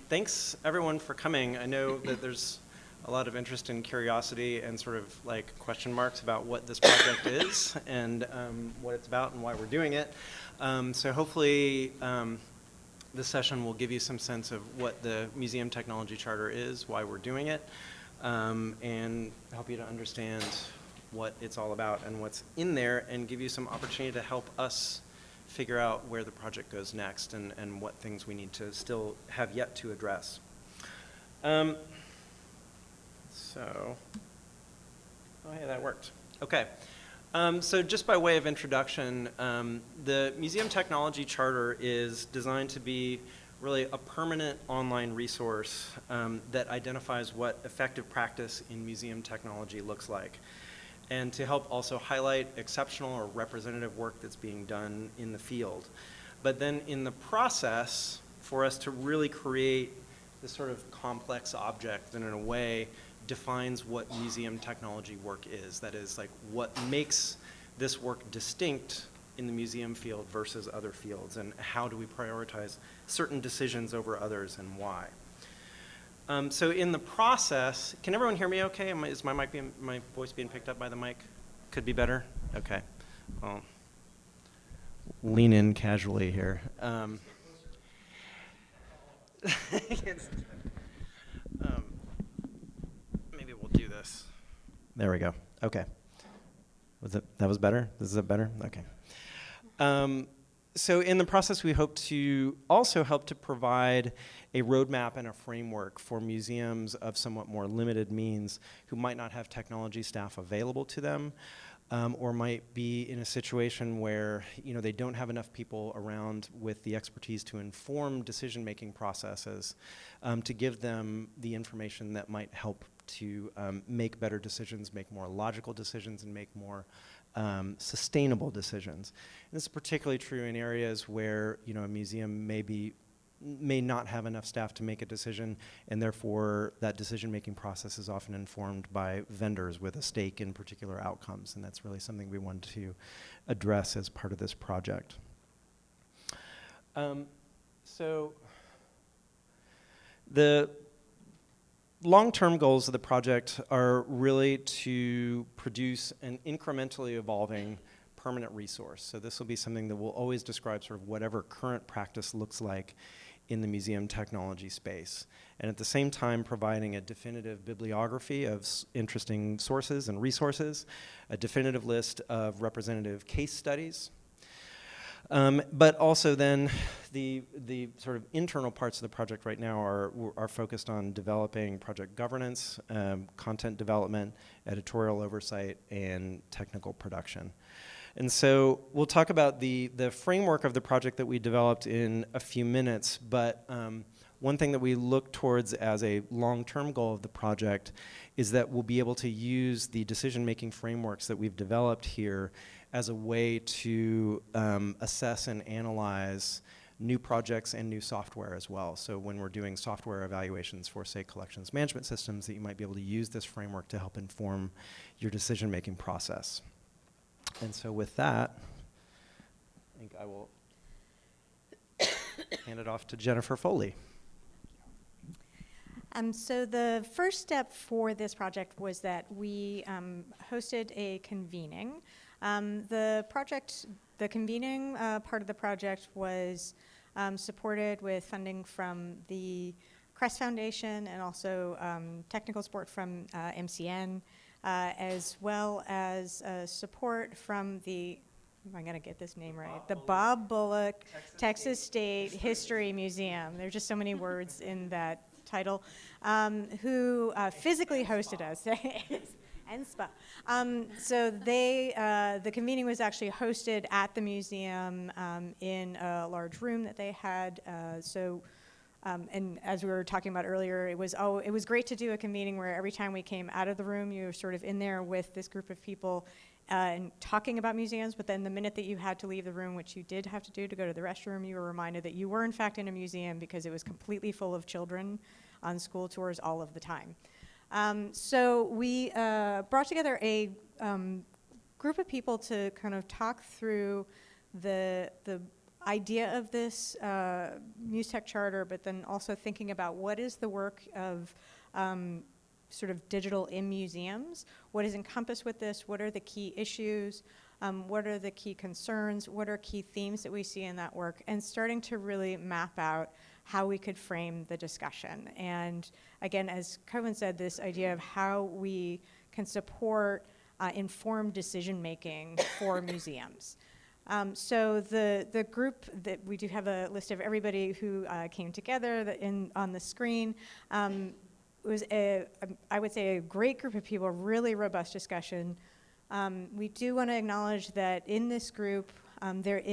Thanks everyone for coming. I know that there's a lot of interest and curiosity and sort of like question marks about what this project is and what it's about and why we're doing it. So hopefully this session will give you some sense of what the Museum Technology Charter is, why we're doing it, and help you to understand what it's all about and what's in there, and give you some opportunity to help us figure out where the project goes next and what things we need to still have yet to address. Oh yeah, that worked. Okay. So just by way of introduction, the Museum Technology Charter is designed to be really a permanent online resource that identifies what effective practice in museum technology looks like, and to help also highlight exceptional or representative work that's being done in the field. But then in the process, for us to really create this sort of complex object that in a way defines what museum technology work is. That is, like, what makes this work distinct in the museum field versus other fields, and how do we prioritize certain decisions over others and why. So in the process, can everyone hear me okay? Is my voice being picked up by the mic? Could be better? Okay. I'll lean in casually here. Maybe we'll do this. There we go. Okay. That was better? Is it better? Okay. So in the process, we hope to also help to provide a roadmap and a framework for museums of somewhat more limited means who might not have technology staff available to them, or might be in a situation where they don't have enough people around with the expertise to inform decision-making processes, to give them the information that might help to make better decisions, make more logical decisions, and make more sustainable decisions. And this is particularly true in areas where a museum may not have enough staff to make a decision, and therefore that decision-making process is often informed by vendors with a stake in particular outcomes, and that's really something we wanted to address as part of this project. So the long-term goals of the project are really to produce an incrementally evolving permanent resource. So this will be something that will always describe sort of whatever current practice looks like in the museum technology space, and at the same time providing a definitive bibliography of interesting sources and resources, a definitive list of representative case studies, but also then the sort of internal parts of the project right now are focused on developing project governance, content development, editorial oversight, and technical production. And so we'll talk about the framework of the project that we developed in a few minutes, but one thing that we look towards as a long-term goal of the project is that we'll be able to use the decision-making frameworks that we've developed here as a way to assess and analyze new projects and new software as well. So when we're doing software evaluations for, say, collections management systems, that you might be able to use this framework to help inform your decision-making process. And so with that, I think I will hand it off to Jennifer Foley. So the first step for this project was that we hosted a convening. The convening part of the project was supported with funding from the Crest Foundation and also technical support from MCN, as well as support from the, am I going to get this name right? The Bob Bullock Texas State History Museum. There's just so many words in that title, who physically hosted us. And SPA. So the convening was actually hosted at the museum in a large room that they had. And as we were talking about earlier, it was great to do a convening where every time we came out of the room, you were sort of in there with this group of people and talking about museums, but then the minute that you had to leave the room, which you did have to do to go to the restroom, you were reminded that you were in fact in a museum because it was completely full of children on school tours all of the time. So we brought together a group of people to kind of talk through the idea of this Musetech charter, but then also thinking about what is the work of sort of digital in museums, what is encompassed with this, what are the key issues, what are the key concerns, what are key themes that we see in that work, and starting to really map out how we could frame the discussion. And again, as Kevin said, this idea of how we can support informed decision-making for museums. So the group that we do have a list of everybody who came together on the screen. Was I would say a great group of people, really robust discussion. We do want to acknowledge that in this group, it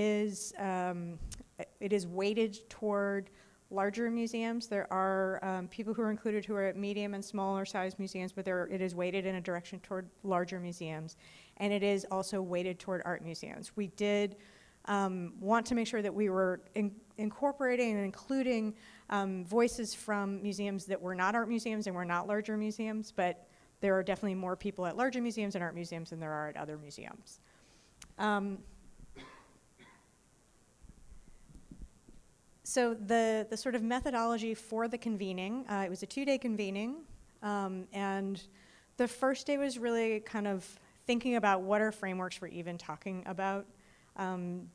is weighted toward larger museums. There are people who are included who are at medium and smaller size museums, but it is weighted in a direction toward larger museums. And it is also weighted toward art museums. We did want to make sure that we were incorporating and including voices from museums that were not art museums and were not larger museums, but there are definitely more people at larger museums and art museums than there are at other museums. So the sort of methodology for the convening, it was a 2-day convening, and the first day was really kind of thinking about what are frameworks for even talking about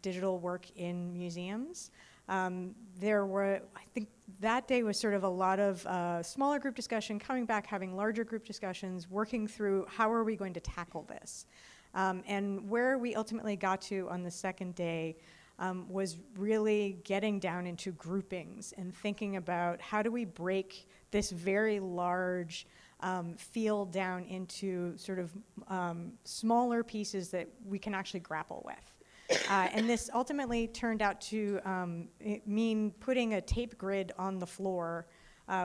digital work in museums. I think that day was sort of a lot of smaller group discussion, coming back, having larger group discussions, working through how are we going to tackle this. And where we ultimately got to on the second day was really getting down into groupings and thinking about how do we break this very large field down into sort of smaller pieces that we can actually grapple with. And this ultimately turned out to mean putting a tape grid on the floor,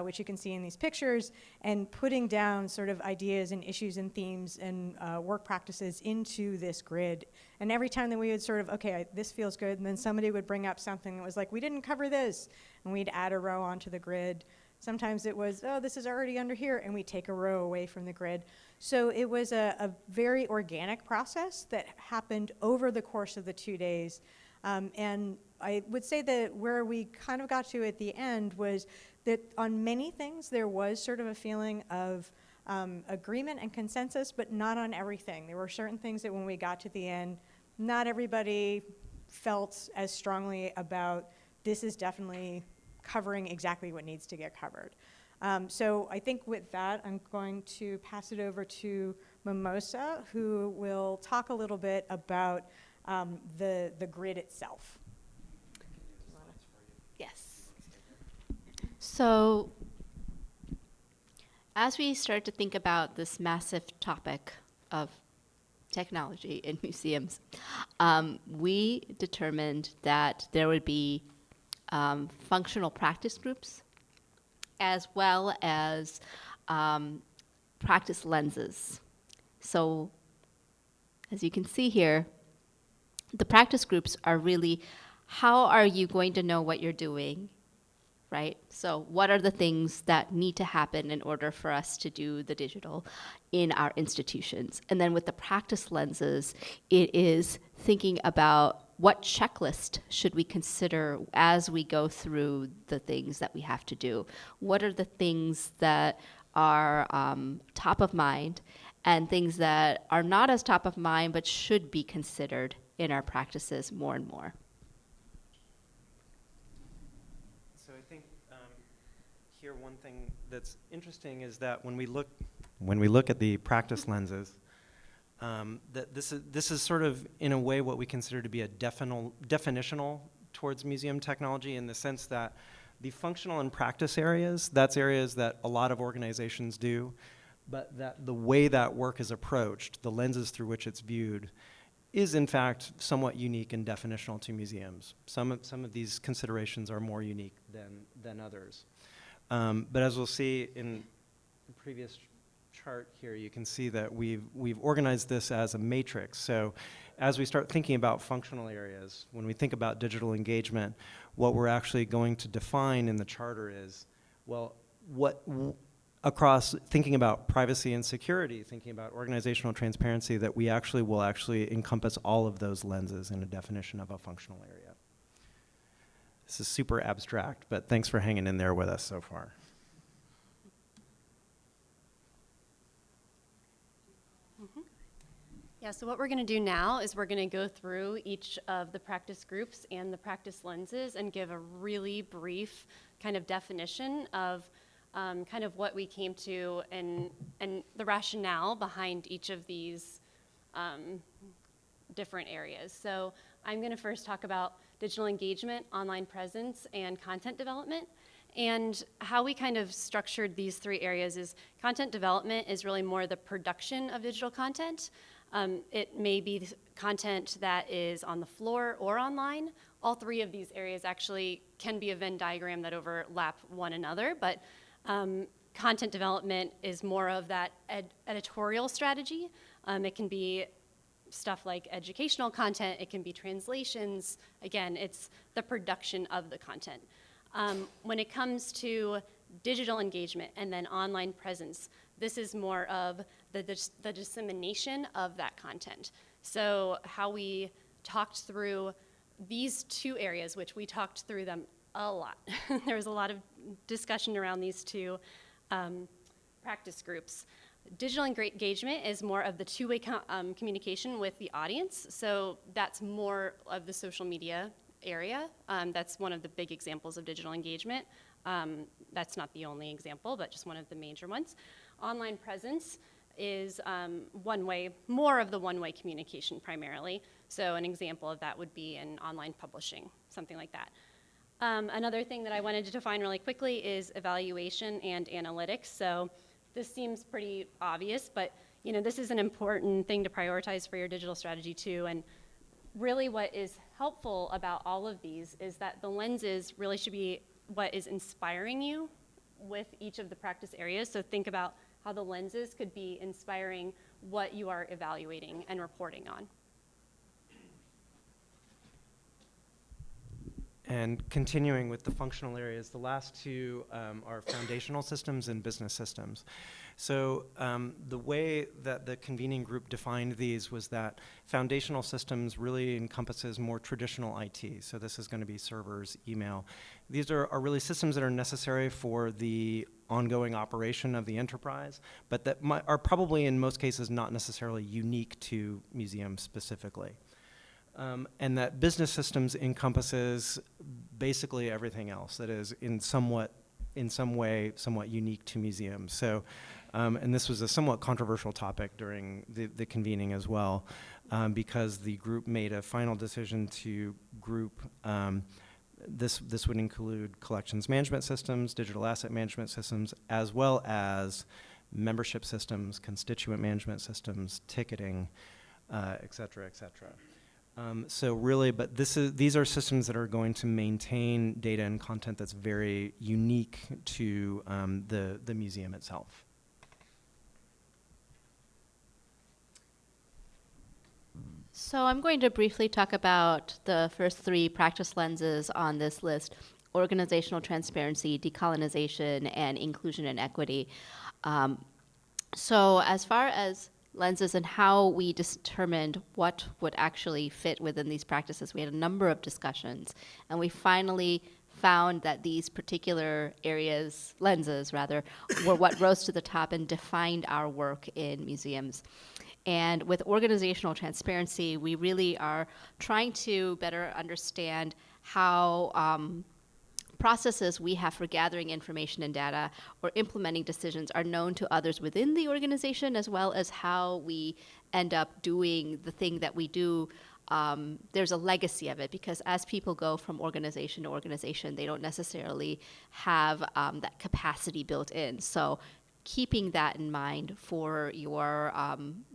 which you can see in these pictures, and putting down sort of ideas and issues and themes and work practices into this grid. And every time that we would sort of, okay, this feels good, and then somebody would bring up something that was like, we didn't cover this, and we'd add a row onto the grid. Sometimes it was, oh, this is already under here, and we take a row away from the grid. So it was a very organic process that happened over the course of the 2 days. And I would say that where we kind of got to at the end was that on many things there was sort of a feeling of agreement and consensus, but not on everything. There were certain things that when we got to the end, not everybody felt as strongly about this is definitely covering exactly what needs to get covered. So I think with that, I'm going to pass it over to Mimosa, who will talk a little bit about the grid itself. Yes. So as we start to think about this massive topic of technology in museums, we determined that there would be functional practice groups as well as practice lenses. So as you can see here, the practice groups are really how are you going to know what you're doing, right? So what are the things that need to happen in order for us to do the digital in our institutions? And then with the practice lenses, it is thinking about what checklist should we consider as we go through the things that we have to do? What are the things that are top of mind and things that are not as top of mind but should be considered in our practices more and more? So I think here one thing that's interesting is that when we look at the practice lenses, that this is sort of in a way what we consider to be a definitional towards museum technology, in the sense that the functional and practice areas, that's areas that a lot of organizations do, but that the way that work is approached, the lenses through which it's viewed, is in fact somewhat unique and definitional to museums. Some of these considerations are more unique than others. But as we'll see in the previous chart here, you can see that we've organized this as a matrix. So as we start thinking about functional areas, when we think about digital engagement, what we're actually going to define in the charter is, well, across thinking about privacy and security, thinking about organizational transparency, that we will actually encompass all of those lenses in a definition of a functional area. This is super abstract, but thanks for hanging in there with us so far. Yeah, so what we're going to do now is we're going to go through each of the practice groups and the practice lenses and give a really brief kind of definition of kind of what we came to and the rationale behind each of these different areas. So I'm going to first talk about digital engagement, online presence, and content development. And how we kind of structured these three areas is content development is really more the production of digital content. It may be content that is on the floor or online. All three of these areas actually can be a Venn diagram that overlap one another, but content development is more of that editorial strategy. It can be stuff like educational content, it can be translations. Again, it's the production of the content. When it comes to digital engagement and then online presence, this is more of the dissemination of that content. So how we talked through these two areas, which we talked through them a lot. There was a lot of discussion around these two practice groups. Digital engagement is more of the two-way communication with the audience. So that's more of the social media area. That's one of the big examples of digital engagement. That's not the only example, but just one of the major ones. Online presence is more of the one-way communication primarily. So an example of that would be in online publishing, something like that. Another thing that I wanted to define really quickly is evaluation and analytics. So this seems pretty obvious, but this is an important thing to prioritize for your digital strategy too. And really what is helpful about all of these is that the lenses really should be what is inspiring you with each of the practice areas. So think about how the lenses could be inspiring what you are evaluating and reporting on. And continuing with the functional areas, the last two are foundational systems and business systems. So the way that the convening group defined these was that foundational systems really encompasses more traditional IT. So this is going to be servers, email. These are really systems that are necessary for the ongoing operation of the enterprise, but that are probably in most cases not necessarily unique to museums specifically. And that business systems encompasses basically everything else that is in some way somewhat unique to museums. So, and this was a somewhat controversial topic during the convening as well, because the group made a final decision to group, this would include collections management systems, digital asset management systems, as well as membership systems, constituent management systems, ticketing, et cetera, et cetera. So really, but these are systems that are going to maintain data and content that's very unique to the museum itself. So I'm going to briefly talk about the first three practice lenses on this list: organizational transparency, decolonization, and inclusion and equity. So as far as lenses and how we determined what would actually fit within these practices, we had a number of discussions, and we finally found that these particular lenses were what rose to the top and defined our work in museums. And with organizational transparency, we really are trying to better understand how processes we have for gathering information and data or implementing decisions are known to others within the organization, as well as how we end up doing the thing that we do. There's a legacy of it, because as people go from organization to organization, they don't necessarily have that capacity built in. So keeping that in mind for your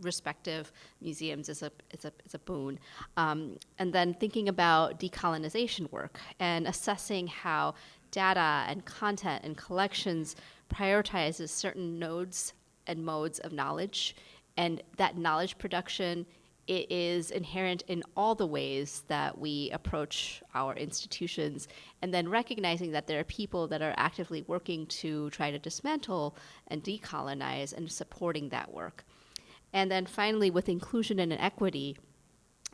respective museums is a boon. And then thinking about decolonization work and assessing how data and content and collections prioritizes certain nodes and modes of knowledge, and that knowledge production it is inherent in all the ways that we approach our institutions, and then recognizing that there are people that are actively working to try to dismantle and decolonize and supporting that work. And then finally, with inclusion and equity,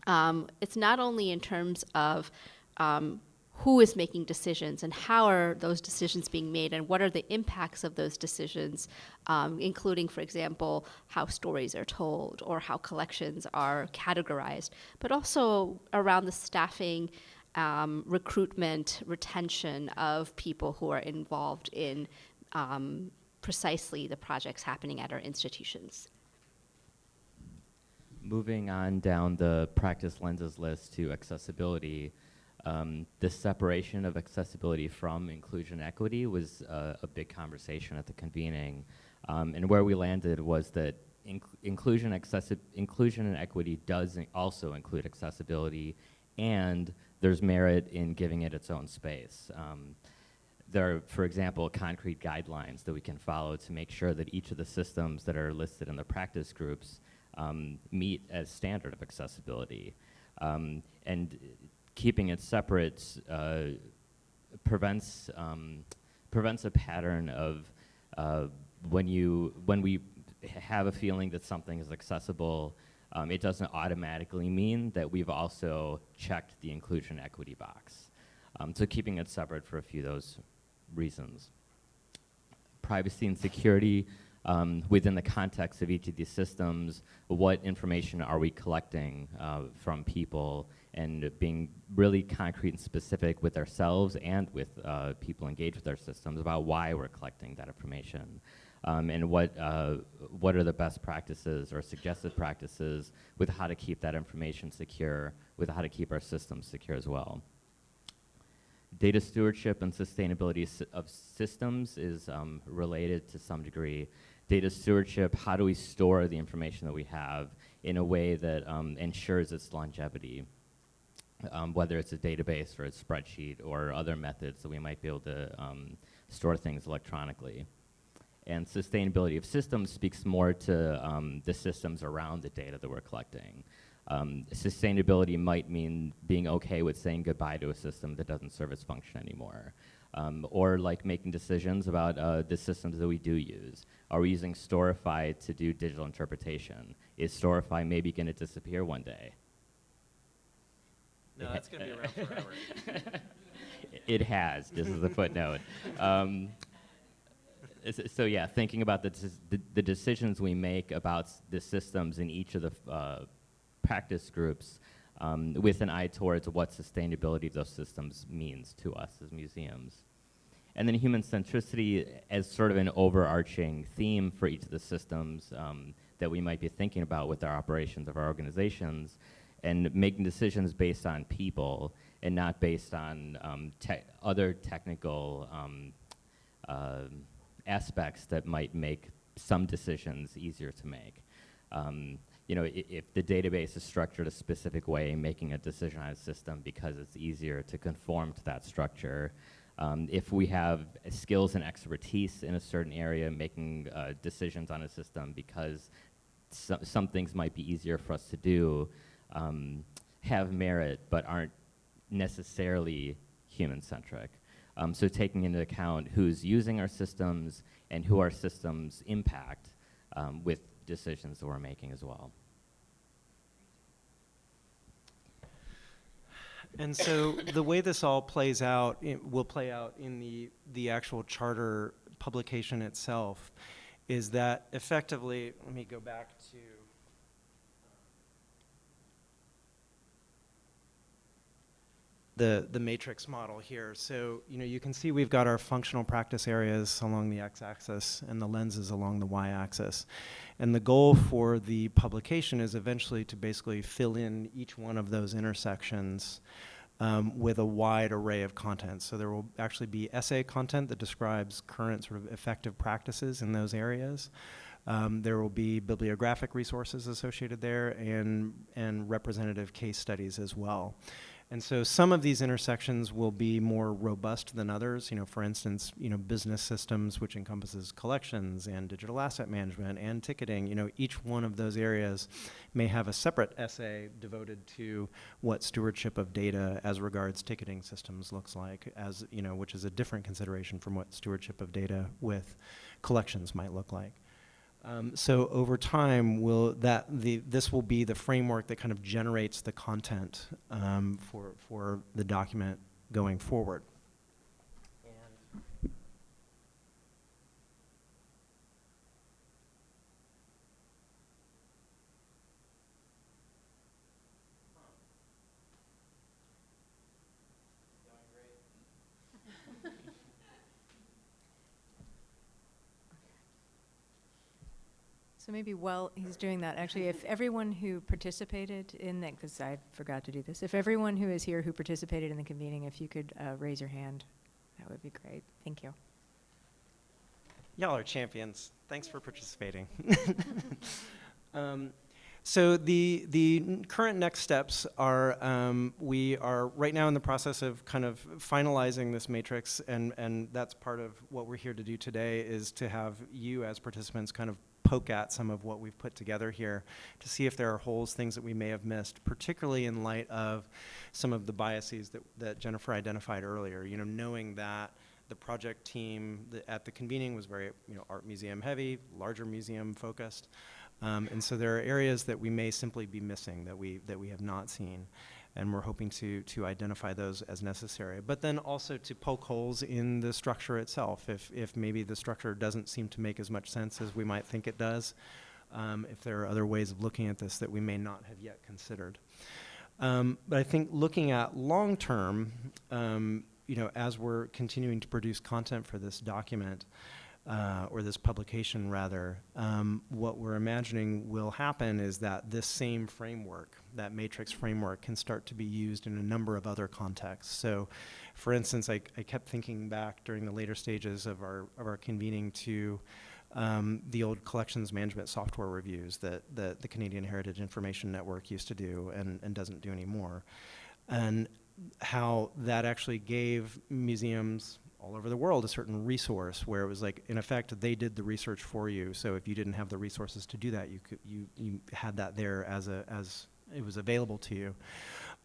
it's not only in terms of who is making decisions and how are those decisions being made and what are the impacts of those decisions, including, for example, how stories are told or how collections are categorized, but also around the staffing, recruitment, retention of people who are involved in precisely the projects happening at our institutions. Moving on down the practice lenses list to accessibility, the separation of accessibility from inclusion and equity was a big conversation at the convening. And where we landed was that inclusion and equity does also include accessibility, and there's merit in giving it its own space. There are, for example, concrete guidelines that we can follow to make sure that each of the systems that are listed in the practice groups meet as standard of accessibility. And keeping it separate prevents a pattern of when we have a feeling that something is accessible, it doesn't automatically mean that we've also checked the inclusion equity box. So keeping it separate for a few of those reasons. Privacy and security, within the context of each of these systems, what information are we collecting from people, and being really concrete and specific with ourselves and with people engaged with our systems about why we're collecting that information. And what are the best practices or suggested practices with how to keep that information secure, with how to keep our systems secure as well. Data stewardship and sustainability of systems is related to some degree. Data stewardship, how do we store the information that we have in a way that ensures its longevity, whether it's a database or a spreadsheet or other methods that we might be able to store things electronically. And sustainability of systems speaks more to the systems around the data that we're collecting. Sustainability might mean being okay with saying goodbye to a system that doesn't serve its function anymore. Or like making decisions about the systems that we do use. Are we using Storify to do digital interpretation? Is Storify maybe going to disappear one day? No, that's going to be around forever. It has, just as a footnote. So yeah, thinking about the decisions we make about the systems in each of the practice groups with an eye towards what sustainability of those systems means to us as museums. And then human centricity as sort of an overarching theme for each of the systems that we might be thinking about with our operations of our organizations, and making decisions based on people and not based on other technical aspects that might make some decisions easier to make. You know, if the database is structured a specific way, making a decision on a system because it's easier to conform to that structure. If we have skills and expertise in a certain area, making decisions on a system because some things might be easier for us to do, have merit but aren't necessarily human-centric. So taking into account who's using our systems and who our systems impact with decisions that we're making as well. And so the way this all plays out, it will play out in the actual charter publication itself, is that effectively, let me go back to the matrix model here. So, you know, you can see we've got our functional practice areas along the x-axis and the lenses along the y-axis. And the goal for the publication is eventually to basically fill in each one of those intersections with a wide array of content. So there will actually be essay content that describes current sort of effective practices in those areas. There will be bibliographic resources associated there and representative case studies as well. And so some of these intersections will be more robust than others. You know, for instance, you know, business systems, which encompasses collections and digital asset management and ticketing. You know, each one of those areas may have a separate essay devoted to what stewardship of data as regards ticketing systems looks like, as you know, which is a different consideration from what stewardship of data with collections might look like. So over time, this will be the framework that kind of generates the content for the document going forward. So maybe while he's doing that, actually, if everyone who participated in that, because I forgot to do this, if everyone who is here who participated in the convening, if you could raise your hand, that would be great. Thank you. Y'all are champions. Thanks for participating. So the current next steps are, we are right now in the process of kind of finalizing this matrix, and that's part of what we're here to do today, is to have you as participants kind of poke at some of what we've put together here to see if there are holes, things that we may have missed, particularly in light of some of the biases that Jennifer identified earlier. You know, knowing that the project team at the convening was very, art museum heavy, larger museum focused. And so there are areas that we may simply be missing that we have not seen, and we're hoping to identify those as necessary. But then also to poke holes in the structure itself, if maybe the structure doesn't seem to make as much sense as we might think it does, if there are other ways of looking at this that we may not have yet considered. But I think looking at long term, as we're continuing to produce content for this document, or this publication rather, what we're imagining will happen is that this same framework, that matrix framework, can start to be used in a number of other contexts. So, for instance, I kept thinking back during the later stages of our convening to the old collections management software reviews that the Canadian Heritage Information Network used to do and doesn't do anymore, and how that actually gave museums all over the world a certain resource where it was like, in effect, they did the research for you. So if you didn't have the resources to do that, you had that there as it was available to you.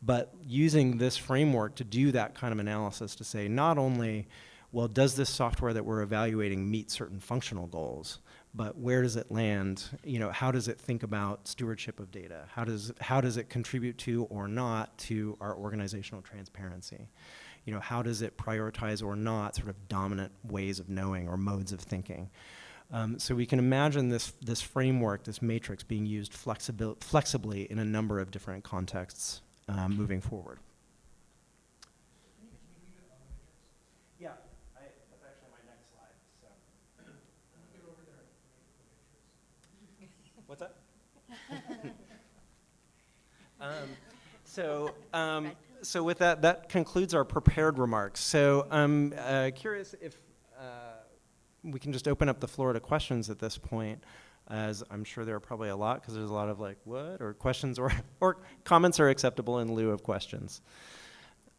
But using this framework to do that kind of analysis to say, not only, well, does this software that we're evaluating meet certain functional goals, but where does it land? How does it think about stewardship of data? How does it contribute to or not to our organizational transparency? How does it prioritize or not sort of dominant ways of knowing or modes of thinking? So we can imagine this framework, this matrix, being used flexibly in a number of different contexts moving forward. Yeah, that's actually my next slide. So. Get over there. What's that? So with that concludes our prepared remarks. So I'm curious if we can just open up the floor to questions at this point, as I'm sure there are probably a lot, because there's a lot of like, what, or questions, or comments are acceptable in lieu of questions.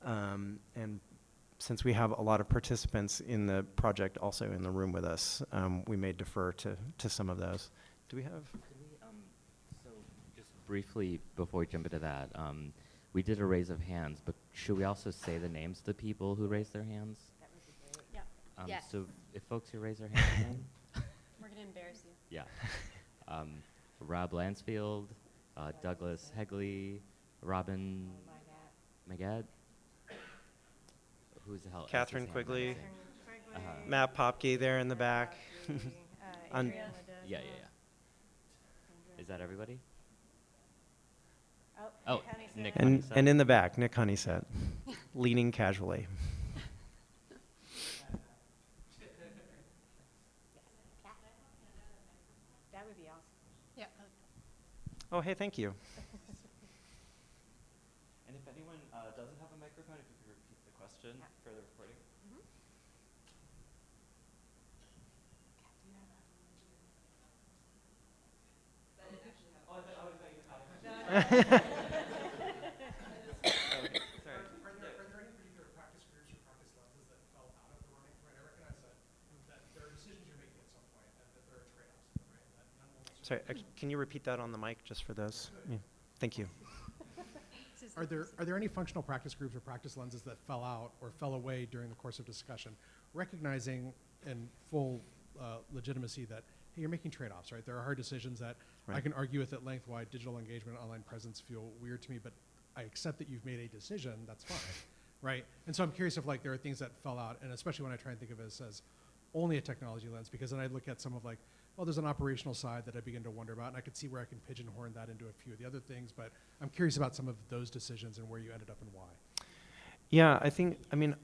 And since we have a lot of participants in the project also in the room with us, we may defer to some of those. Do we have? So just briefly before we jump into that, we did a raise of hands, but should we also say the names of the people who raised their hands? That would be great. Yeah. Yes. So if folks who raise their hands again. We're going to embarrass you. Yeah. Rob Lansfield, Douglas Hegley, Robin Magad. Who's the hell? Catherine Quigley, Uh-huh. Matt Popke there in the back. Yeah. Is that everybody? Oh, Nick And Honeysett. in the back, Nick Honeysett, leaning casually. That would be awesome. Yeah. Oh, hey, thank you. And if anyone doesn't have a microphone, if you could repeat the question for the recording. Sorry. Are there any particular practice groups or practice lenses that fell out of the running? Right, I recognize that there are decisions you're making at some point, and that there are trade-offs, right? That none will necessarily. Sorry, can you repeat that on the mic just for those? Yeah. Thank you. Are there any functional practice groups or practice lenses that fell out or fell away during the course of discussion, recognizing in full legitimacy that, hey, you're making trade-offs, right? There are hard decisions that I Right. can argue with at length why digital engagement and online presence feel weird to me, but I accept that you've made a decision, that's fine. right? And so I'm curious if like there are things that fell out, and especially when I try and think of it as only a technology lens, because then I look at some of like, well, there's an operational side that I begin to wonder about, and I could see where I can pigeonhole that into a few of the other things, but I'm curious about some of those decisions and where you ended up and why. Yeah, I think, I mean,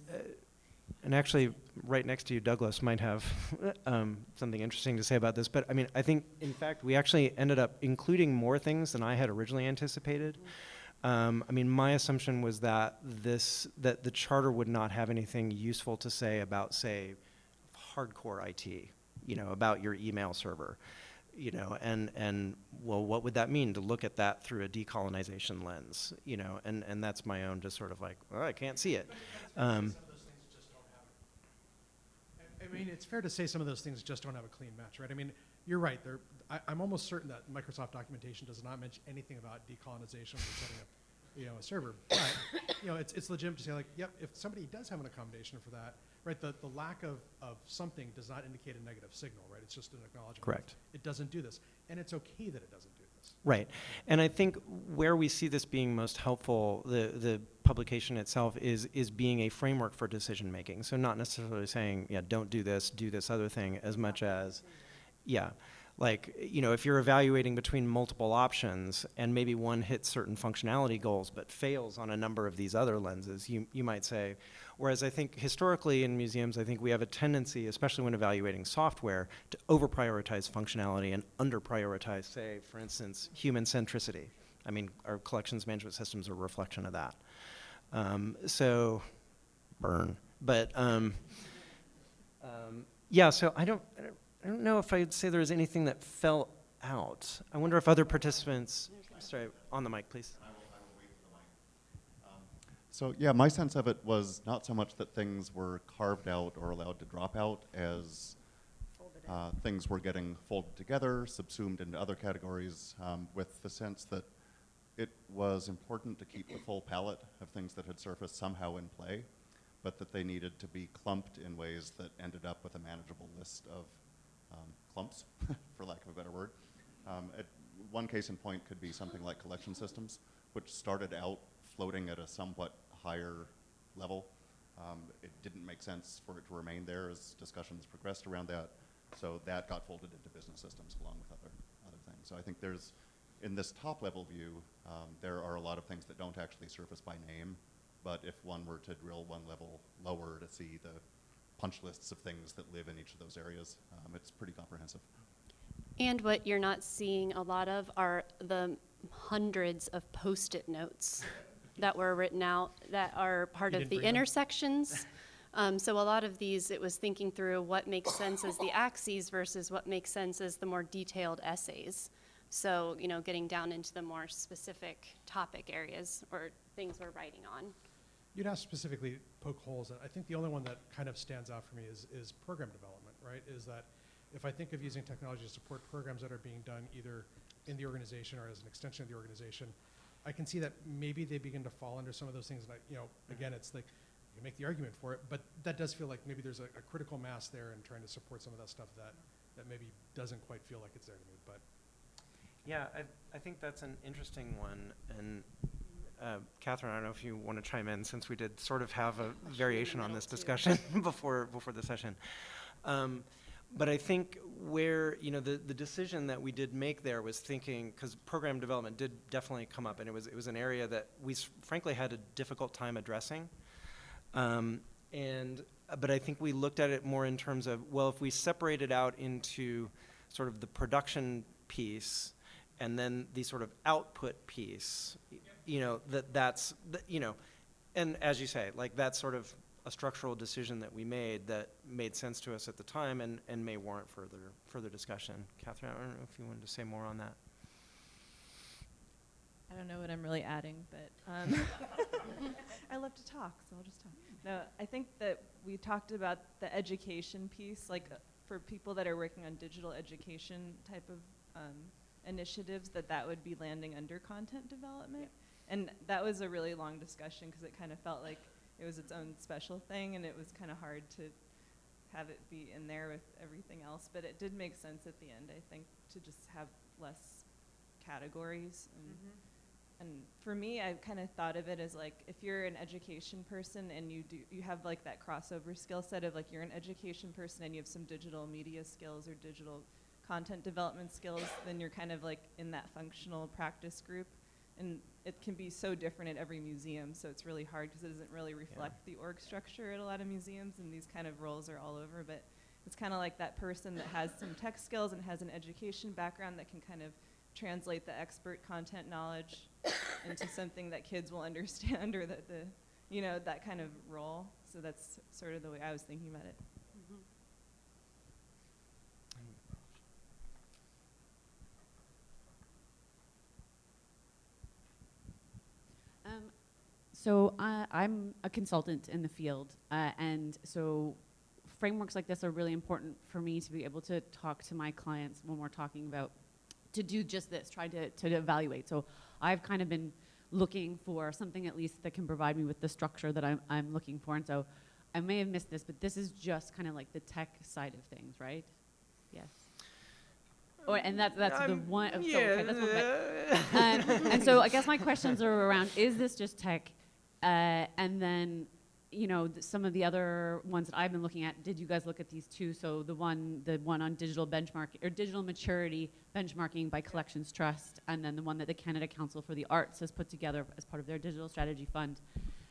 and actually right next to you, Douglas might have something interesting to say about this, but I mean, I think, in fact, we actually ended up including more things than I had originally anticipated. I mean, my assumption was that that the charter would not have anything useful to say about, say, hardcore IT, you know, about your email server, you know, and well, what would that mean to look at that through a decolonization lens, you know, and that's my own just sort of like, well, I can't see it. I mean, it's fair to say some of those things just don't have a clean match, right? I mean, you're right. I'm almost certain that Microsoft documentation does not mention anything about decolonization or setting up, you know, a server. But, you know, it's legitimate to say like, yep, if somebody does have an accommodation for that, right, the lack of something does not indicate a negative signal, right? It's just an acknowledgement. Correct. It doesn't do this. And it's okay that it doesn't do this. Right. And I think where we see this being most helpful, the publication itself is being a framework for decision making. So not necessarily saying, yeah, don't do this other thing, as much as, yeah, like, you know, if you're evaluating between multiple options and maybe one hits certain functionality goals but fails on a number of these other lenses, you might say, whereas I think historically in museums, I think we have a tendency, especially when evaluating software, to over-prioritize functionality and under-prioritize, say, for instance, human centricity. I mean, our collections management systems are a reflection of that. So, burn. But, yeah, so I don't know if I'd say there was anything that fell out. I wonder if other participants, sorry, on the mic, please. I will wait for the mic. So yeah, my sense of it was not so much that things were carved out or allowed to drop out as things were getting folded together, subsumed into other categories, with the sense that it was important to keep the full palette of things that had surfaced somehow in play, but that they needed to be clumped in ways that ended up with a manageable list of clumps, for lack of a better word. One case in point could be something like collection systems, which started out floating at a somewhat higher level. It didn't make sense for it to remain there as discussions progressed around that, so that got folded into business systems along with other things. So I think there's, in this top level view, there are a lot of things that don't actually surface by name, but if one were to drill one level lower to see the punch lists of things that live in each of those areas, it's pretty comprehensive. And what you're not seeing a lot of are the hundreds of Post-it notes that were written out that are part of the intersections. So a lot of these, it was thinking through what makes sense as the axes versus what makes sense as the more detailed essays. So, you know, getting down into the more specific topic areas or things we're writing on. You'd ask specifically poke holes. I think the only one that kind of stands out for me is program development, right? Is that if I think of using technology to support programs that are being done either in the organization or as an extension of the organization, I can see that maybe they begin to fall under some of those things. And you know, again, it's like you can make the argument for it, but that does feel like maybe there's a critical mass there in trying to support some of that stuff that maybe doesn't quite feel like it's there to me. But Yeah, I think that's an interesting one. And Catherine, I don't know if you want to chime in, since we did sort of have a variation on this discussion before the session. But I think where, you know, the decision that we did make there was thinking, because program development did definitely come up, and it was an area that we frankly had a difficult time addressing. But I think we looked at it more in terms of, well, if we separate it out into sort of the production piece and then the sort of output piece, you know, that's, you know, and as you say, like that's sort of a structural decision that we made that made sense to us at the time and may warrant further discussion. Catherine, I don't know if you wanted to say more on that. I don't know what I'm really adding, but I love to talk, so I'll just talk. No, I think that we talked about the education piece, like for people that are working on digital education type of initiatives, that would be landing under content development. And that was a really long discussion because it kind of felt like it was its own special thing, and it was kind of hard to have it be in there with everything else. But it did make sense at the end, I think, to just have less categories and And for me, I've kind of thought of it as like, if you're an education person and you have like that crossover skill set of like, you're an education person and you have some digital media skills or digital content development skills, then you're kind of like in that functional practice group. And it can be so different at every museum, so it's really hard because it doesn't really reflect the org structure at a lot of museums, and these kind of roles are all over. But it's kind of like that person that has some tech skills and has an education background that can kind of translate the expert content knowledge into something that kids will understand, or that that kind of role. So that's sort of the way I was thinking about it. So I'm a consultant in the field, and so frameworks like this are really important for me to be able to talk to my clients when we're talking about to do just this, try to evaluate. So I've kind of been looking for something at least that can provide me with the structure that I'm looking for. And so I may have missed this, but this is just kind of like the tech side of things, right? Yes. Oh, and that's the one. Oh, so, okay, that's one bit. And so I guess my questions are around: is this just tech? And then, some of the other ones that I've been looking at. Did you guys look at these too? So the one on digital benchmarking or digital maturity benchmarking by Collections Trust, and then the one that the Canada Council for the Arts has put together as part of their digital strategy fund.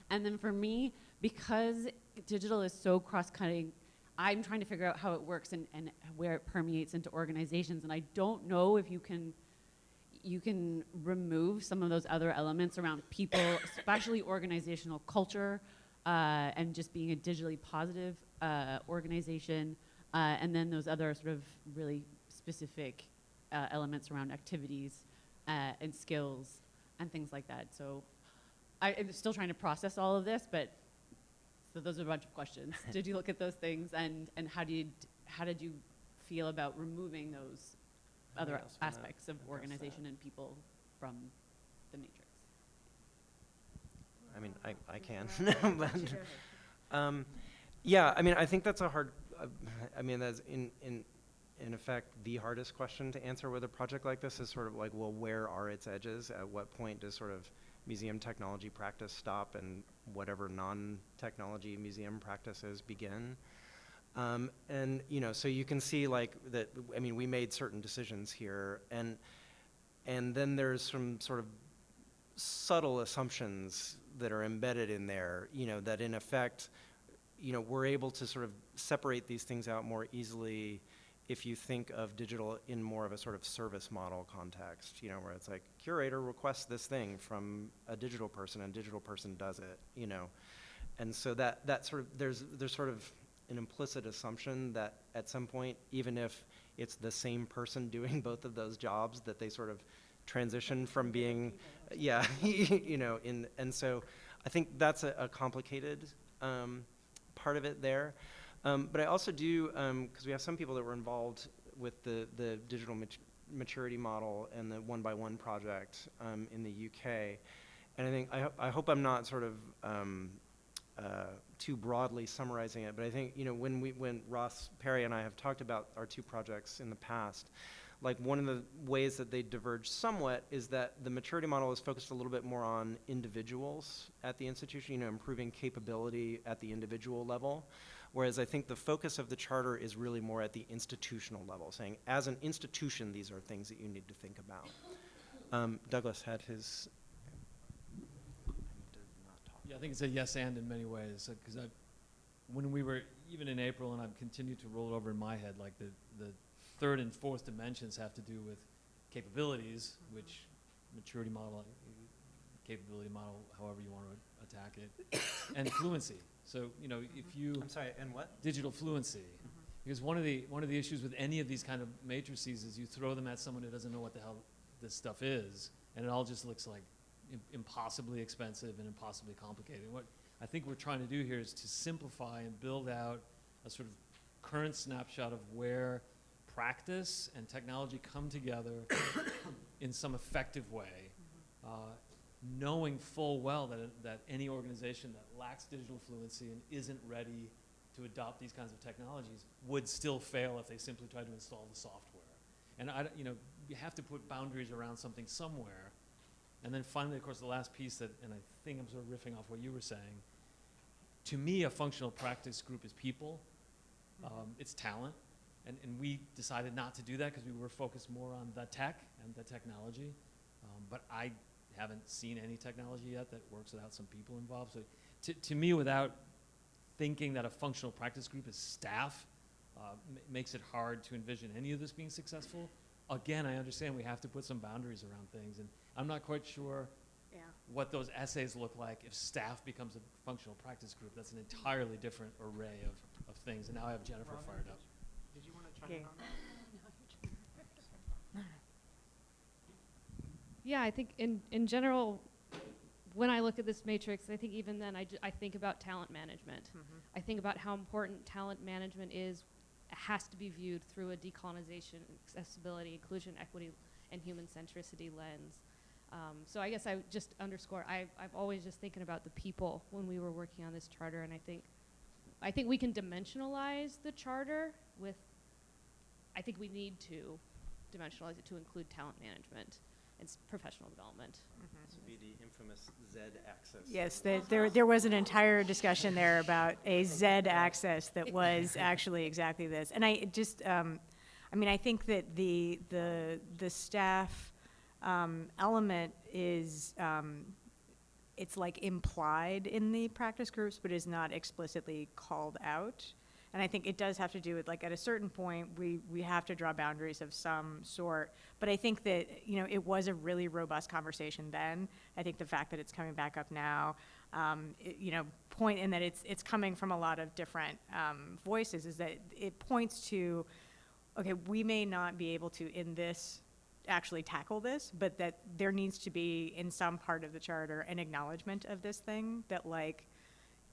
And then for me, because digital is so cross-cutting, I'm trying to figure out how it works and where it permeates into organizations. And I don't know if you can remove some of those other elements around people, especially organizational culture, and just being a digitally positive organization, and then those other sort of really specific elements around activities and skills and things like that. So I'm still trying to process all of this, but so those are a bunch of questions. Did you look at those things, and how did you feel about removing those other aspects of organization and people from the matrix? I mean, I can. But, yeah, I mean, I think that's a hard, that's in effect the hardest question to answer with a project like this is sort of like, well, where are its edges? At what point does sort of museum technology practice stop and whatever non-technology museum practices begin? And, so you can see like that, we made certain decisions here, and then there's some sort of subtle assumptions that are embedded in there, that in effect, we're able to sort of separate these things out more easily if you think of digital in more of a sort of service model context, where it's like curator requests this thing from a digital person and digital person does it, and so that sort of there's sort of an implicit assumption that at some point, even if it's the same person doing both of those jobs, that they sort of transition from being, and so I think that's a complicated part of it there. But I also do, because we have some people that were involved with the digital maturity model and the One-by-One project in the UK, and I think I hope I'm not sort of too broadly summarizing it, but I think when Ross Perry and I have talked about our two projects in the past, like one of the ways that they diverge somewhat is that the maturity model is focused a little bit more on individuals at the institution, improving capability at the individual level. Whereas I think the focus of the charter is really more at the institutional level, saying as an institution, these are things that you need to think about. Douglas had his. Yeah, I think it's a yes and in many ways, because when we were even in April, and I've continued to roll it over in my head, like the third and fourth dimensions have to do with capabilities, which maturity model, capability model, however you want to attack it, and fluency. So if you I'm sorry, and what? Digital fluency, because one of the issues with any of these kind of matrices is you throw them at someone who doesn't know what the hell this stuff is, and it all just looks like impossibly expensive and impossibly complicated. What I think we're trying to do here is to simplify and build out a sort of current snapshot of where practice and technology come together in some effective way, knowing full well that any organization that lacks digital fluency and isn't ready to adopt these kinds of technologies would still fail if they simply tried to install the software. And you have to put boundaries around something somewhere. And then finally, of course, the last piece that, and I think I'm sort of riffing off what you were saying, to me, a functional practice group is people, it's talent, and we decided not to do that because we were focused more on the tech and the technology, but I haven't seen any technology yet that works without some people involved. So to me, without thinking that a functional practice group is staff, makes it hard to envision any of this being successful. Again, I understand we have to put some boundaries around things, and I'm not quite sure what those essays look like if staff becomes a functional practice group. That's an entirely different array of things, and now I have Jennifer fired up. Did you want to chime in on that? Yeah, I think in general, when I look at this matrix, I think even then I think about talent management. I think about how important talent management is. It has to be viewed through a decolonization, accessibility, inclusion, equity, and human centricity lens. So I guess I would just underscore, I've always just thinking about the people when we were working on this charter, and I think we can dimensionalize the charter with, I think we need to dimensionalize it to include talent management and professional development. This would be the infamous Z-axis. Yes, there was an entire discussion there about a Z-axis that was actually exactly this. And I just, I mean, I think that the staff element is, it's like implied in the practice groups, but is not explicitly called out. And I think it does have to do with, like, at a certain point, we have to draw boundaries of some sort. But I think that, you know, it was a really robust conversation then. I think the fact that it's coming back up now, you know, point in that it's coming from a lot of different voices, is that it points to, okay, we may not be able to, in this, actually tackle this, but that there needs to be, in some part of the charter, an acknowledgement of this thing, that, like,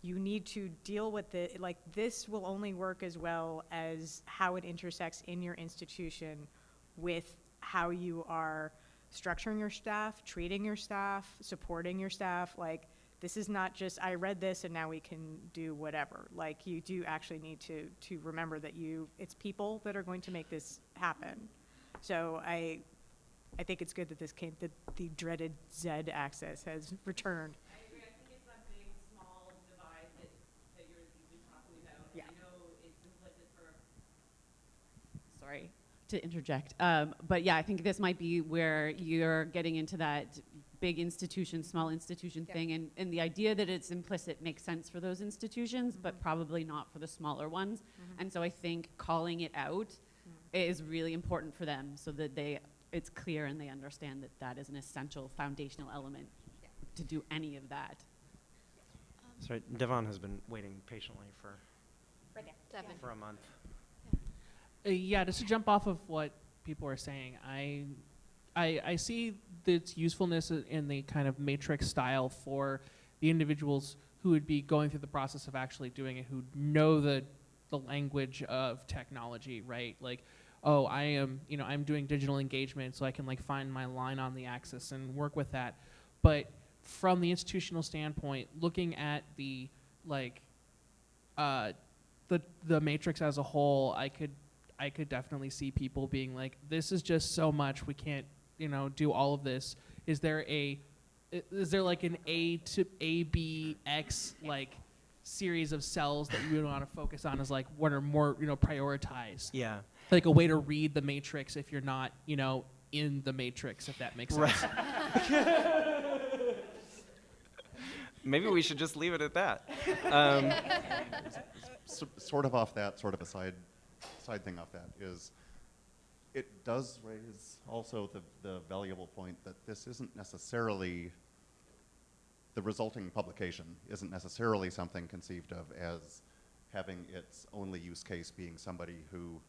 you need to deal with it, like, this will only work as well as how it intersects in your institution with how you are structuring your staff, treating your staff, supporting your staff. Like, this is not just, I read this and now we can do whatever. Like, you do actually need to remember that it's people that are going to make this happen. So I think it's good that this came, that the dreaded Z-axis has returned. Sorry to interject, but yeah, I think this might be where you're getting into that big institution, small institution thing, and the idea that it's implicit makes sense for those institutions, but probably not for the smaller ones. And so I think calling it out is really important for them, so that it's clear and they understand that that is an essential foundational element to do any of that. Sorry, Devon has been waiting patiently for a month. Yeah, just to jump off of what people are saying, I see its usefulness in the kind of matrix style for the individuals who would be going through the process of actually doing it, who know the language of technology, right? Like, oh, I'm doing digital engagement, so I can, like, find my line on the axis and work with that. But from the institutional standpoint, looking at the, like, the matrix as a whole, I could definitely see people being like, this is just so much, we can't, do all of this. Is there like an A to A, B, X, like, series of cells that you want to focus on as, like, what are more, prioritized? Yeah. Like a way to read the matrix if you're not, in the matrix, if that makes sense. Maybe we should just leave it at that. Sort of off that, sort of a side thing off that is, it does raise also the valuable point that this isn't necessarily, the resulting publication isn't necessarily something conceived of as having its only use case being somebody who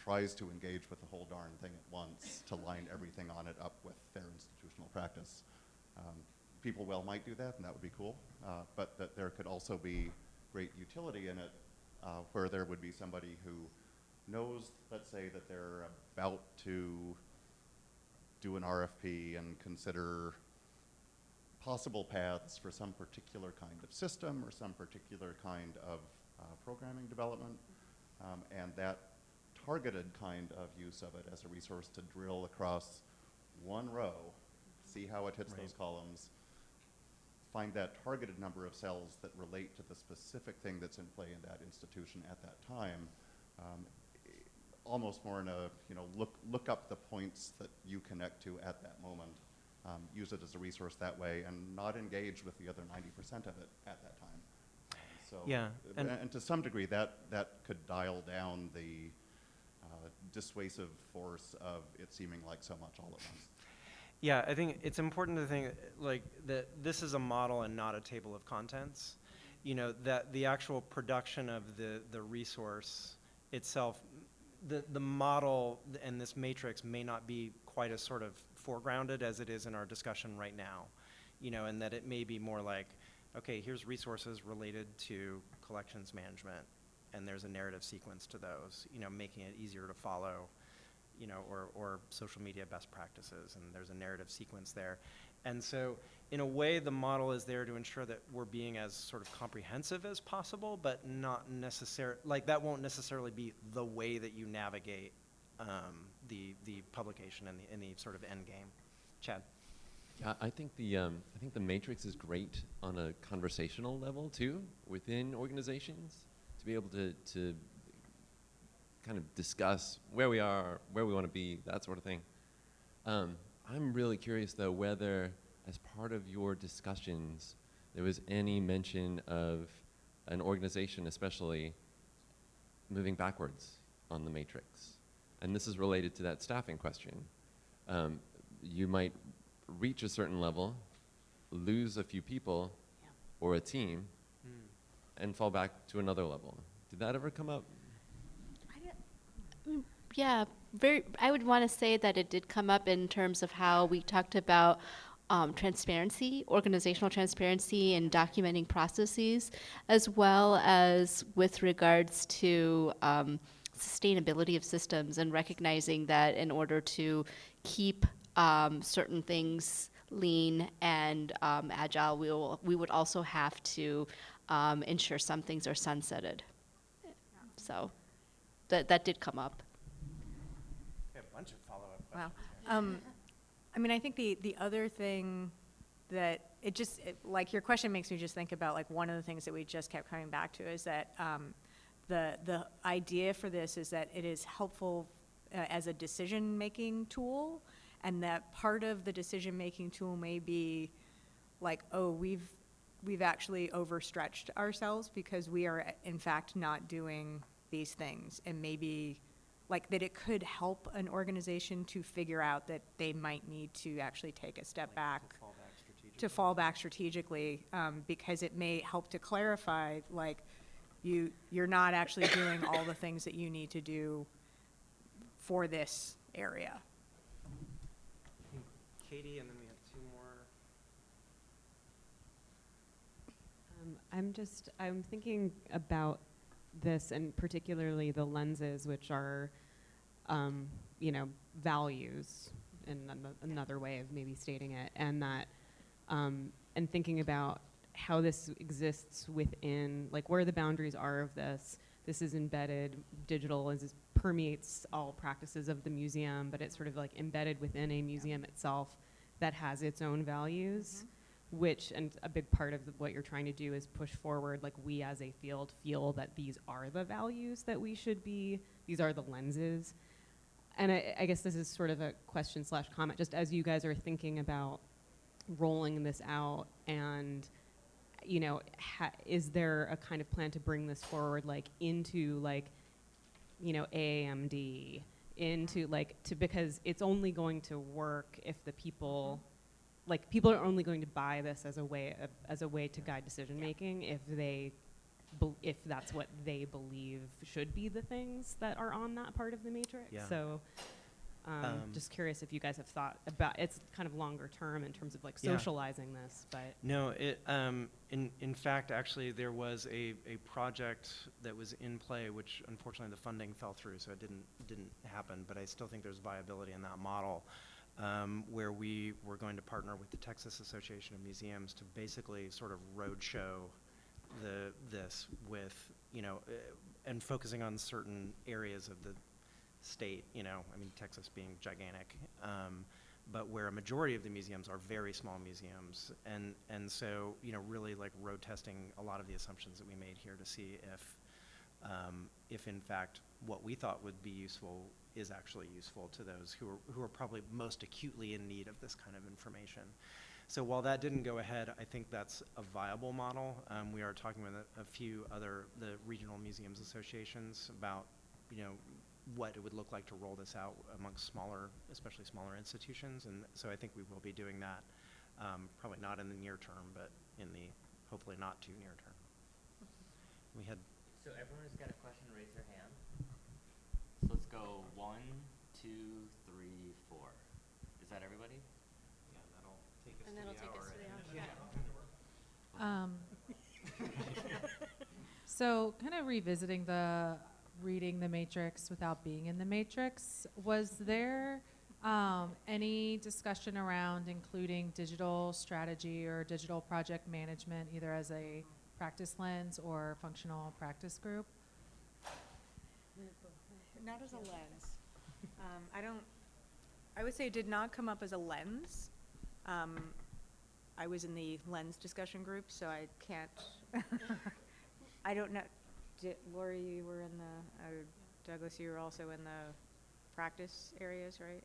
tries to engage with the whole darn thing at once to line everything on it up with their institutional practice. People might do that, and that would be cool, but that there could also be great utility in it, where there would be somebody who knows, let's say, that they're about to do an RFP and consider possible paths for some particular kind of system or some particular kind of programming development, and that targeted kind of use of it as a resource to drill across one row see how it hits Right. those columns, find that targeted number of cells that relate to the specific thing that's in play in that institution at that time, almost more in a, look up the points that you connect to at that moment, use it as a resource that way, and not engage with the other 90% of it at that time. So, Yeah, and to some degree, that could dial down the dissuasive force of it seeming like so much all at once. Yeah, I think it's important to think like that this is a model and not a table of contents. That the actual production of the resource itself, the model and this matrix may not be quite as sort of foregrounded as it is in our discussion right now. And that it may be more like, okay, here's resources related to collections management, and there's a narrative sequence to those, making it easier to follow, or social media best practices, and there's a narrative sequence there. And so, in a way, the model is there to ensure that we're being as sort of comprehensive as possible, but not necessarily, like that won't necessarily be the way that you navigate the publication and the sort of end game. Chad? Yeah, I think the matrix is great on a conversational level too within organizations to be able to kind of discuss where we are, where we want to be, that sort of thing. I'm really curious though whether, as part of your discussions, there was any mention of an organization, especially, moving backwards on the matrix, and this is related to that staffing question. You might reach a certain level, lose a few people or a team, and fall back to another level. Did that ever come up? Yeah, I would want to say that it did come up in terms of how we talked about transparency, organizational transparency, and documenting processes, as well as with regards to sustainability of systems and recognizing that in order to keep certain things lean and agile, we would also have to ensure some things are sunsetted. So that did come up. We have a bunch of follow-up Wow. questions. I think the other thing that like your question makes me just think about, like, one of the things that we just kept coming back to is that the idea for this is that it is helpful as a decision-making tool, and that part of the decision-making tool may be like, oh, we've actually overstretched ourselves because we are in fact not doing these things, and maybe like that it could help an organization to figure out that they might need to actually take a step back to fall back strategically, because it may help to clarify, like, you're not actually doing all the things that you need to do for this area. Katie, and then we have two more. I'm thinking about this, and particularly the lenses, which are, values, in another way of maybe stating it, and that, and thinking about how this exists within, like, where the boundaries are of this. This is embedded, digital, as permeates all practices of the museum, but it's sort of like embedded within a museum itself that has its own values, which, and a big part of what you're trying to do is push forward, like, we as a field feel that these are the values that we should be, these are the lenses. And I guess this is sort of a question/comment, just as you guys are thinking about rolling this out, and is there a kind of plan to bring this forward, like, into, like, AAMD, into, like, because it's only going to work if the people, like, people are only going to buy this as a way to guide decision making if that's what they believe should be the things that are on that part of the matrix. Yeah. So just curious if you guys have thought about, it's kind of longer term in terms of, like, socializing this, but. No, in fact, actually, there was a project that was in play, which unfortunately the funding fell through, so it didn't happen, but I still think there's viability in that model, where we were going to partner with the Texas Association of Museums to basically sort of roadshow this with, and focusing on certain areas of the state, Texas being gigantic, but where a majority of the museums are very small museums. And so, really like road testing a lot of the assumptions that we made here to see if in fact what we thought would be useful is actually useful to those who are probably most acutely in need of this kind of information. So while that didn't go ahead, I think that's a viable model. We are talking with a few other, the regional museums associations about, what it would look like to roll this out amongst smaller, especially smaller institutions. And so I think we will be doing that, probably not in the near term, but in the hopefully not too near term. We had. So everyone who's got a question, raise their hand. So let's go 1, 2, 3, 4. Is that everybody? Yeah, that'll take us And to that'll the take hour. us to the So kind of revisiting the reading the matrix without being in the matrix, was there any discussion around including digital strategy or digital project management either as a practice lens or functional practice group? Not as a lens. I would say it did not come up as a lens. I was in the lens discussion group, so I can't, I don't know. Lori, you were in the, Douglas, you were also in the practice areas, right?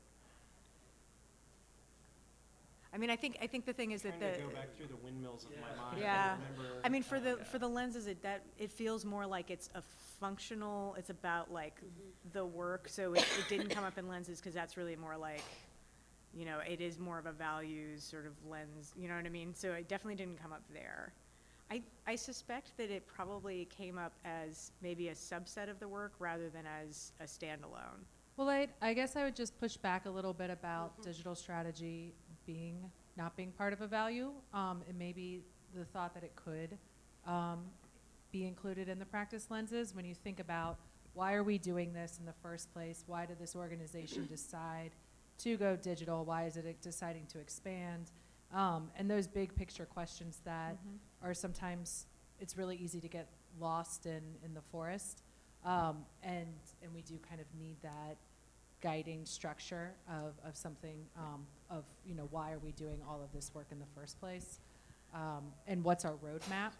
I mean, I think the thing is that Trying to go back through the windmills of my mind. yeah. Remember, I mean, for the lenses, it feels more like it's a functional. It's about like the work. So it didn't come up in lenses because that's really more like, it is more of a values sort of lens. You know what I mean? So it definitely didn't come up there. I suspect that it probably came up as maybe a subset of the work rather than as a standalone. Well, I guess I would just push back a little bit about digital strategy not being part of a value. And maybe the thought that it could be included in the practice lenses. When you think about why are we doing this in the first place? Why did this organization decide to go digital? Why is it deciding to expand? And those big picture questions that are sometimes, it's really easy to get lost in the forest. And we do kind of need that guiding structure of something, why are we doing all of this work in the first place? And what's our roadmap?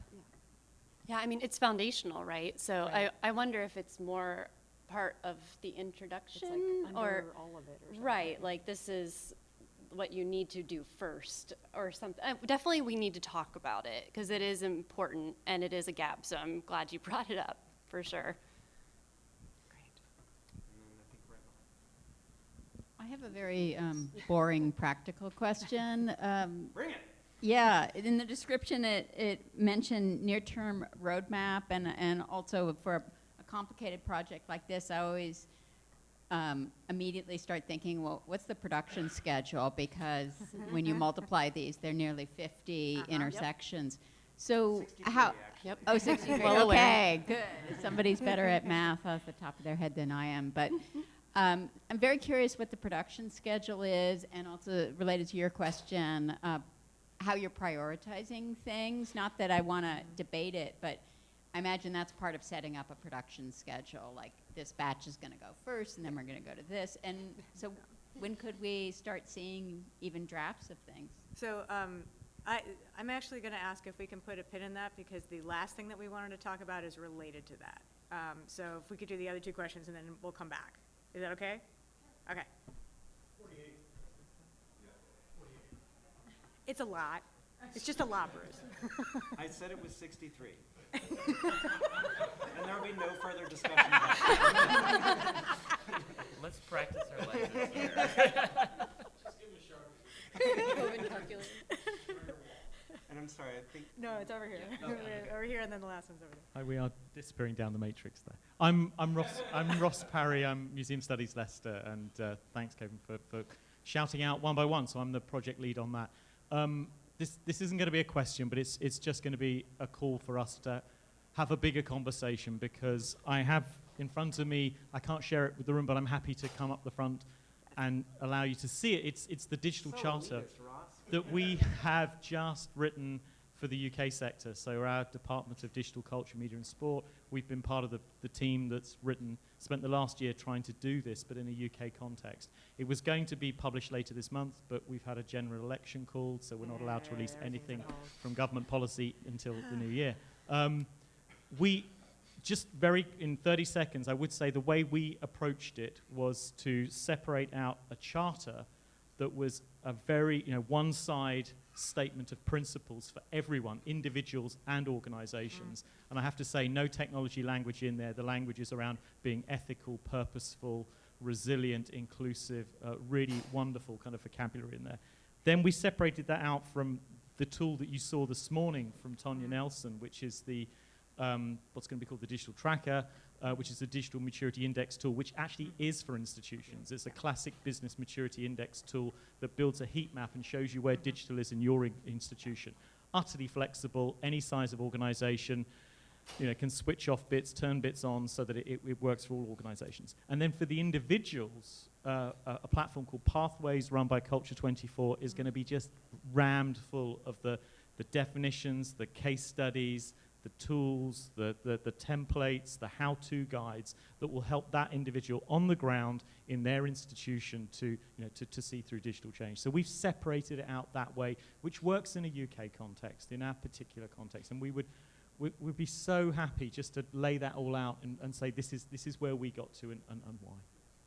Yeah, I mean, it's foundational, right? So Right. I wonder if it's more part of the introduction It's like or under all of it or something. right, like this is what you need to do first or something. Definitely we need to talk about it because it is important and it is a gap. So I'm glad you brought it up for sure. I have a very boring practical question. Bring it. Yeah, in the description it mentioned near-term roadmap and also for a complicated project like this, I always immediately start thinking, well, what's the production schedule? Because when you multiply these, they're nearly 50 intersections. So 63 how? actually. Yep. Oh, 63. Well aware. Okay, good. Somebody's better at math off the top of their head than I am, but. I'm very curious what the production schedule is, and also related to your question, how you're prioritizing things. Not that I want to debate it, but I imagine that's part of setting up a production schedule. Like this batch is going to go first, and then we're going to go to this. And so, when could we start seeing even drafts of things? So I'm actually going to ask if we can put a pin in that because the last thing that we wanted to talk about is related to that. So if we could do the other two questions and then we'll come back. Is that okay? Okay. 48. Yeah, 48. It's a lot. It's just a lot, Bruce. I said it was 63. And there will be no further discussion about it. Let's practice our lenses here. Just give him a Sharpie. And I'm sorry, I think. No, it's over here. Over here, and then the last one's over there. Hi, we are disappearing down the matrix there. I'm Ross Parry. I'm Museum Studies Leicester, and thanks, Kevin, for shouting out one by one. So I'm the project lead on that. This isn't going to be a question, but it's just going to be a call for us to have a bigger conversation because I have in front of me. I can't share it with the room, but I'm happy to come up the front and allow you to see it. It's the digital charter that we have just written for the UK sector. So our Department of Digital Culture, Media and Sport, we've been part of the team that's written spent the last year trying to do this, but in a UK context. It was going to be published later this month, but we've had a general election called, so we're not allowed to release anything from government policy until the new year. We just in 30 seconds, I would say the way we approached it was to separate out a charter that was a very, one-side statement of principles for everyone, individuals and organizations. And I have to say, no technology language in there. The language is around being ethical, purposeful, resilient, inclusive, really wonderful kind of vocabulary in there. Then we separated that out from the tool that you saw this morning from Tonya Nelson, which is the what's going to be called the digital tracker, which is a digital maturity index tool, which actually is for institutions. It's a classic business maturity index tool that builds a heat map and shows you where digital is in your institution. Utterly flexible, any size of organization, can switch off bits, turn bits on so that it works for all organizations. And then for the individuals, a platform called Pathways run by Culture24 is going to be just rammed full of the definitions, the case studies, the tools, the templates, the how-to guides that will help that individual on the ground in their institution to see through digital change. So we've separated it out that way, which works in a UK context, in our particular context. And we'd be so happy just to lay that all out and say this is where we got to and why.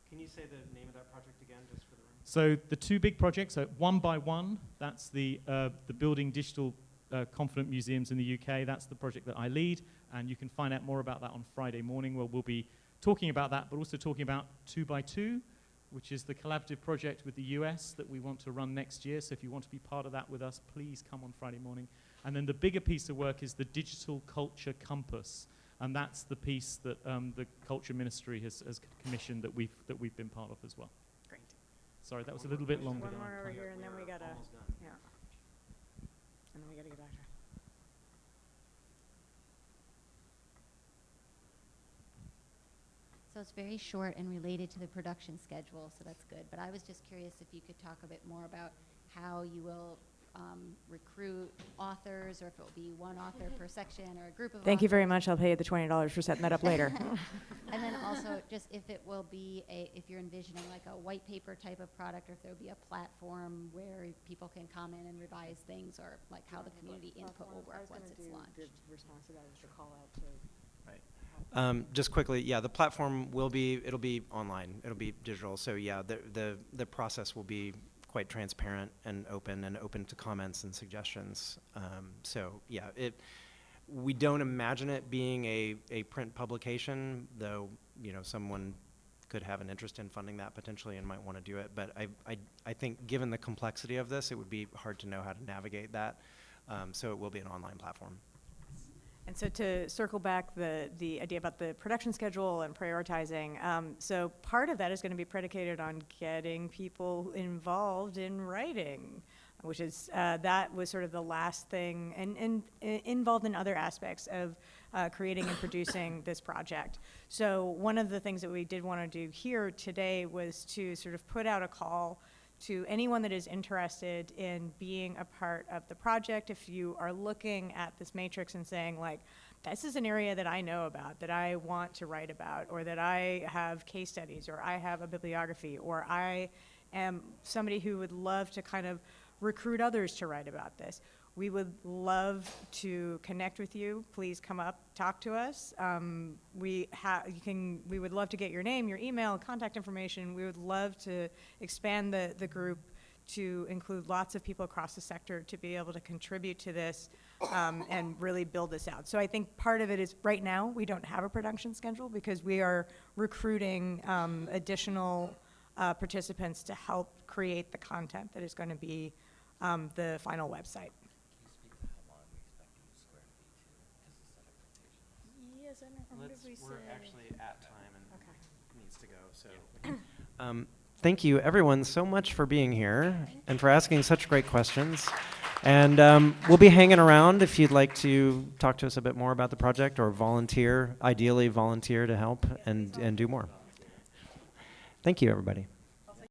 Can you say the name of that project again, just for the room? So the two big projects are One by One. That's the building digital confident museums in the UK. That's the project that I lead, and you can find out more about that on Friday morning, where we'll be talking about that, but also talking about 2x2, which is the collaborative project with the US that we want to run next year. So if you want to be part of that with us, please come on Friday morning. And then the bigger piece of work is the Digital Culture Compass, and that's the piece that the Culture Ministry has commissioned that we've been part of as well. Great. Sorry, that was a little bit longer One than I more over planned. here, and then we gotta, yeah. And then we gotta go back to. So it's very short and related to the production schedule, so that's good. But I was just curious if you could talk a bit more about how you will recruit authors, or if it will be one author per section or a group of Thank you very authors. much. I'll pay you the $20 for setting that up later. And then also just if it will be if you're envisioning like a white paper type of product, or if there will be a platform where people can come in and revise things, or like how the community input will work once it's launched. The response to that is to call out to. Just quickly, yeah, the platform it'll be online, it'll be digital. So yeah, the process will be quite transparent and open to comments and suggestions. So yeah, we don't imagine it being a print publication, though someone could have an interest in funding that potentially and might want to do it. But I think given the complexity of this, it would be hard to know how to navigate that. So it will be an online platform. And so to circle back the idea about the production schedule and prioritizing, so part of that is going to be predicated on getting people involved in writing, which is, that was sort of the last thing, and involved in other aspects of creating and producing this project. So one of the things that we did want to do here today was to sort of put out a call to anyone that is interested in being a part of the project. If you are looking at this matrix and saying, like, this is an area that I know about, that I want to write about, or that I have case studies, or I have a bibliography, or I am somebody who would love to kind of recruit others to write about this, we would love to connect with you. Please come up, talk to us. We would love to get your name, your email, contact information. We would love to expand the group to include lots of people across the sector to be able to contribute to this and really build this out. So I think part of it is right now we don't have a production schedule because we are recruiting additional participants to help create the content that is going to be the final website. We're actually at time and needs to go. So, thank you everyone so much for being here and for asking such great questions. And we'll be hanging around if you'd like to talk to us a bit more about the project or volunteer, ideally volunteer to help and do more. Thank you, everybody.